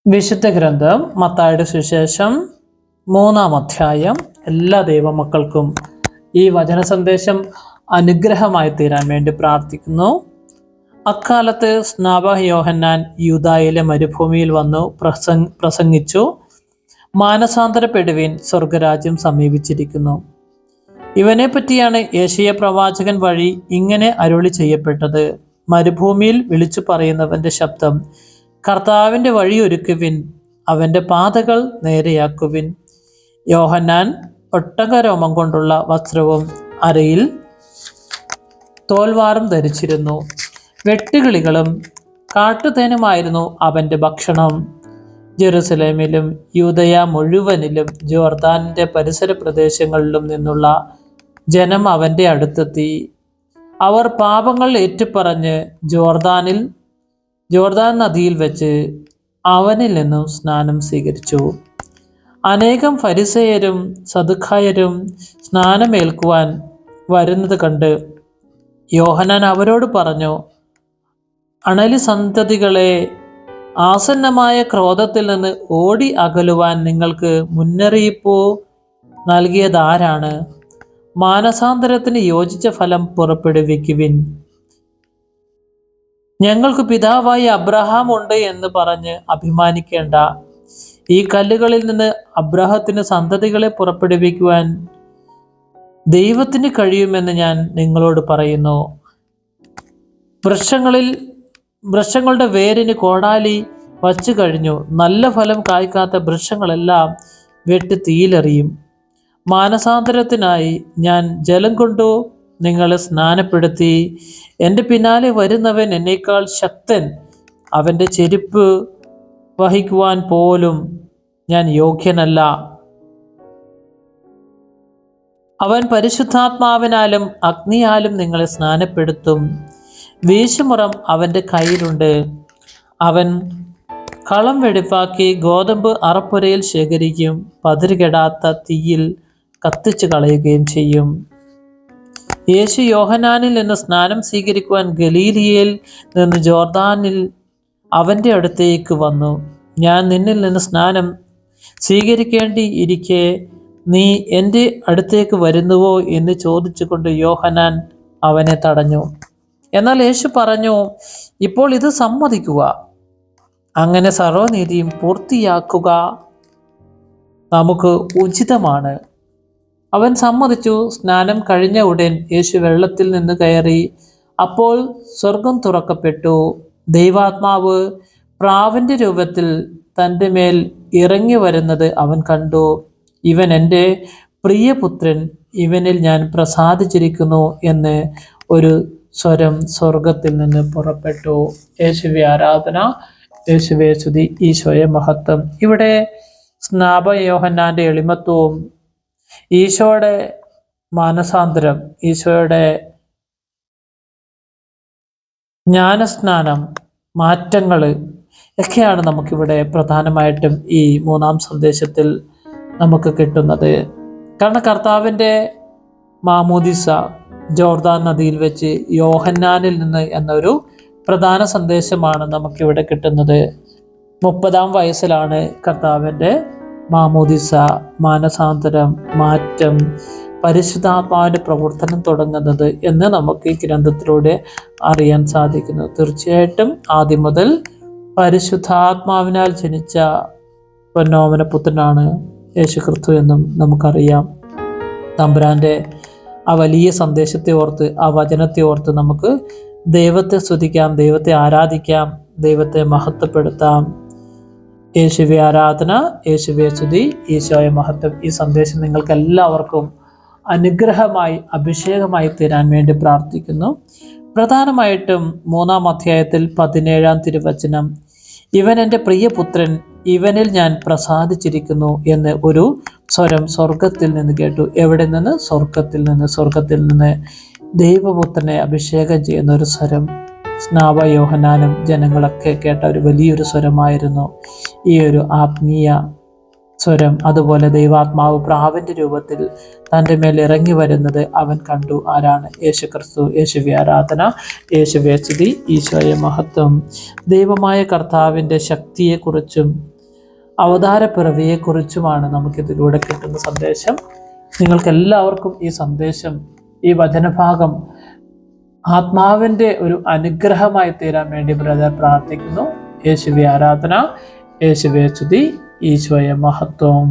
വിശുദ്ധ ഗ്രന്ഥം മത്തായിയുടെ സുവിശേഷം 3-ാം അധ്യായം. എല്ലാ ദൈവമക്കൾക്കും ഈ വചന സന്ദേശം അനുഗ്രഹമായി തീരാൻ വേണ്ടി പ്രാർത്ഥിക്കുന്നു. അക്കാലത്ത് സ്നാപക യോഹന്നാൻ യൂദായിലെ മരുഭൂമിയിൽ വന്നു പ്രസംഗിച്ചു, മാനസാന്തരപ്പെടുവിൻ, സ്വർഗരാജ്യം സമീപിച്ചിരിക്കുന്നു. ഇവനെ പറ്റിയാണ് യെശയ്യാ പ്രവാചകൻ വഴി ഇങ്ങനെ അരുളി ചെയ്യപ്പെട്ടത്: മരുഭൂമിയിൽ വിളിച്ചു പറയുന്നവന്റെ ശബ്ദം, കർത്താവിൻ്റെ വഴിയൊരുക്കുവിൻ, അവൻ്റെ പാതകൾ നേരെയാക്കുവിൻ. യോഹന്നാൻ ഒട്ടകരോമം കൊണ്ടുള്ള വസ്ത്രവും അരയിൽ തോൽവാറും ധരിച്ചിരുന്നു. വെട്ടുകിളികളും കാട്ടുതേനുമായിരുന്നു അവൻ്റെ ഭക്ഷണം. ജെറുസലേമിലും യൂദയ മുഴുവനിലും ജോർദാനിൻ്റെ പരിസര പ്രദേശങ്ങളിലും നിന്നുള്ള ജനം അവൻ്റെ അടുത്തെത്തി. അവർ പാപങ്ങൾ ഏറ്റുപറഞ്ഞ് ജോർദാൻ നദിയിൽ വെച്ച് അവനിൽ നിന്നും സ്നാനം സ്വീകരിച്ചു. അനേകം ഫരിസേയരും സദുക്കായരും സ്നാനമേൽക്കുവാൻ വരുന്നത് കണ്ട് യോഹന്നാൻ അവരോട് പറഞ്ഞു: അണലി സന്തതികളെ, ആസന്നമായ ക്രോധത്തിൽ നിന്ന് ഓടി അകലുവാൻ നിങ്ങൾക്ക് മുന്നറിയിപ്പ് നൽകിയതാരാണ്? മാനസാന്തരത്തിന് യോജിച്ച ഫലം പുറപ്പെടുവിക്കുവിൻ. ഞങ്ങൾക്ക് പിതാവായി അബ്രഹാം ഉണ്ട് എന്ന് പറഞ്ഞ് അഭിമാനിക്കേണ്ട. ഈ കല്ലുകളിൽ നിന്ന് അബ്രഹത്തിന് സന്തതികളെ പുറപ്പെടുവിക്കുവാൻ ദൈവത്തിന് കഴിയുമെന്ന് ഞാൻ നിങ്ങളോട് പറയുന്നു. വൃക്ഷങ്ങളുടെ വേരിന് കോടാലി വച്ചു കഴിഞ്ഞു. നല്ല ഫലം കായ്ക്കാത്ത വൃക്ഷങ്ങളെല്ലാം വെട്ടി തീയിലെറിയും. മാനസാന്തരത്തിനായി ഞാൻ ജലം കൊണ്ടു നിങ്ങളെ സ്നാനപ്പെടുത്തി. എൻ്റെ പിന്നാലെ വരുന്നവൻ എന്നേക്കാൾ ശക്തൻ. അവൻ്റെ ചെരുപ്പ് വഹിക്കുവാൻ പോലും ഞാൻ യോഗ്യനല്ല. അവൻ പരിശുദ്ധാത്മാവിനാലും അഗ്നിയാലും നിങ്ങളെ സ്നാനപ്പെടുത്തും. വീശുമുറം അവൻ്റെ കയ്യിലുണ്ട്. അവൻ കളം വെടിപ്പാക്കി ഗോതമ്പ് അറപ്പുരയിൽ ശേഖരിക്കും, പതിരുകെടാത്ത തീയിൽ കത്തിച്ചു കളയുകയും ചെയ്യും. യേശു യോഹന്നാനിൽ നിന്ന് സ്നാനം സ്വീകരിക്കുവാൻ ഗലീലിയയിൽ നിന്ന് ജോർദാനിൽ അവൻ്റെ അടുത്തേക്ക് വന്നു. ഞാൻ നിന്നിൽ നിന്ന് സ്നാനം സ്വീകരിക്കേണ്ടിയിരിക്കെ നീ എൻ്റെ അടുത്തേക്ക് വരുന്നുവോ എന്ന് ചോദിച്ചുകൊണ്ട് യോഹന്നാൻ അവനെ തടഞ്ഞു. എന്നാൽ യേശു പറഞ്ഞു: ഇപ്പോൾ ഇത് സമ്മതിക്കുക, അങ്ങനെ സർവ്വനീതിയും പൂർത്തിയാക്കുക നമുക്ക് ഉചിതമാണ്. അവൻ സമ്മതിച്ചു. സ്നാനം കഴിഞ്ഞ ഉടൻ യേശു വെള്ളത്തിൽ നിന്ന് കയറി. അപ്പോൾ സ്വർഗം തുറക്കപ്പെട്ടു. ദൈവാത്മാവ് പ്രാവിൻ്റെ രൂപത്തിൽ തൻ്റെ മേൽ ഇറങ്ങി വരുന്നത് അവൻ കണ്ടു. ഇവൻ എൻ്റെ പ്രിയപുത്രൻ, ഇവനിൽ ഞാൻ പ്രസാദിച്ചിരിക്കുന്നു എന്ന് ഒരു സ്വരം സ്വർഗത്തിൽ നിന്ന് പുറപ്പെട്ടു. യേശുവേ ആരാധന, യേശുവേ സ്തുതി, ഈശോയെ മഹത്വം. ഇവിടെ സ്നാപക യോഹന്നാൻ്റെ എളിമത്വവും ഈശോയുടെ മാനസാന്തരം, ഈശോയുടെ ജ്ഞാനസ്നാനം, മാറ്റങ്ങൾ ഒക്കെയാണ് നമുക്കിവിടെ പ്രധാനമായിട്ടും ഈ 3-ാം സന്ദേശത്തിൽ നമുക്ക് കിട്ടുന്നത്. കാരണം കർത്താവിൻ്റെ മാമോദിസ ജോർദാൻ നദിയിൽ വെച്ച് യോഹന്നാനിൽ നിന്ന് എന്നൊരു പ്രധാന സന്ദേശമാണ് നമുക്കിവിടെ കിട്ടുന്നത്. 30-ാം വയസ്സിലാണ് കർത്താവിൻ്റെ മാമോദിസ, മാനസാന്തരം, മാറ്റം, പരിശുദ്ധാത്മാവിൻ്റെ പ്രവർത്തനം തുടങ്ങുന്നത് എന്ന് നമുക്ക് ഈ ഗ്രന്ഥത്തിലൂടെ അറിയാൻ സാധിക്കുന്നു. തീർച്ചയായിട്ടും ആദ്യം മുതൽ പരിശുദ്ധാത്മാവിനാൽ ജനിച്ച പൊന്നോമന പുത്രനാണ് യേശു ക്രിസ്തു എന്നും നമുക്കറിയാം. തമ്പുരാൻ്റെ ആ വലിയ സന്ദേശത്തെ ഓർത്ത്, ആ വചനത്തെ ഓർത്ത് നമുക്ക് ദൈവത്തെ സ്തുതിക്കാം, ദൈവത്തെ ആരാധിക്കാം, ദൈവത്തെ മഹത്വപ്പെടുത്താം. യേശുവേ ആരാധന, യേശുവേ സ്തുതി, ഈശോയെ മഹത്വം. ഈ സന്ദേശം നിങ്ങൾക്ക് എല്ലാവർക്കും അനുഗ്രഹമായി, അഭിഷേകമായി തീരാൻ വേണ്ടി പ്രാർത്ഥിക്കുന്നു. പ്രധാനമായിട്ടും 3-ാം അധ്യായത്തിൽ 17-ാം തിരുവചനം, ഇവൻ എൻ്റെ പ്രിയപുത്രൻ, ഇവനിൽ ഞാൻ പ്രസാദിച്ചിരിക്കുന്നു എന്ന് ഒരു സ്വരം സ്വർഗത്തിൽ നിന്ന് കേട്ടു. എവിടെ നിന്ന്? സ്വർഗത്തിൽ നിന്ന് ദൈവപുത്രനെ അഭിഷേകം ചെയ്യുന്ന ഒരു സ്വരം സ്നാപക യോഹന്നാനും ജനങ്ങളൊക്കെ കേട്ട ഒരു വലിയൊരു സ്വരമായിരുന്നു ഈ ഒരു ആത്മീയ സ്വരം. അതുപോലെ ദൈവാത്മാവ് പ്രാവിൻ്റെ രൂപത്തിൽ തൻ്റെ മേൽ ഇറങ്ങി വരുന്നത് അവൻ കണ്ടു. ആരാണ്? യേശു ക്രിസ്തു. യേശുവേ ആരാധന, യേശുവേ സ്തുതി, ഈശോയെ മഹത്വം. ദൈവമായ കർത്താവിൻ്റെ ശക്തിയെക്കുറിച്ചും അവതാരപ്പിറവിയെക്കുറിച്ചുമാണ് നമുക്കിതിലൂടെ കിട്ടുന്ന സന്ദേശം. നിങ്ങൾക്ക് എല്ലാവർക്കും ഈ സന്ദേശം, ഈ വചനഭാഗം ആത്മാവിൻ്റെ ഒരു അനുഗ്രഹമായി തീരാൻ വേണ്ടി ബ്രദർ പ്രാർത്ഥിക്കുന്നു. യേശുവേ ആരാധന, യേശുവേ സ്തുതി, ഈശോയെ മഹത്വം.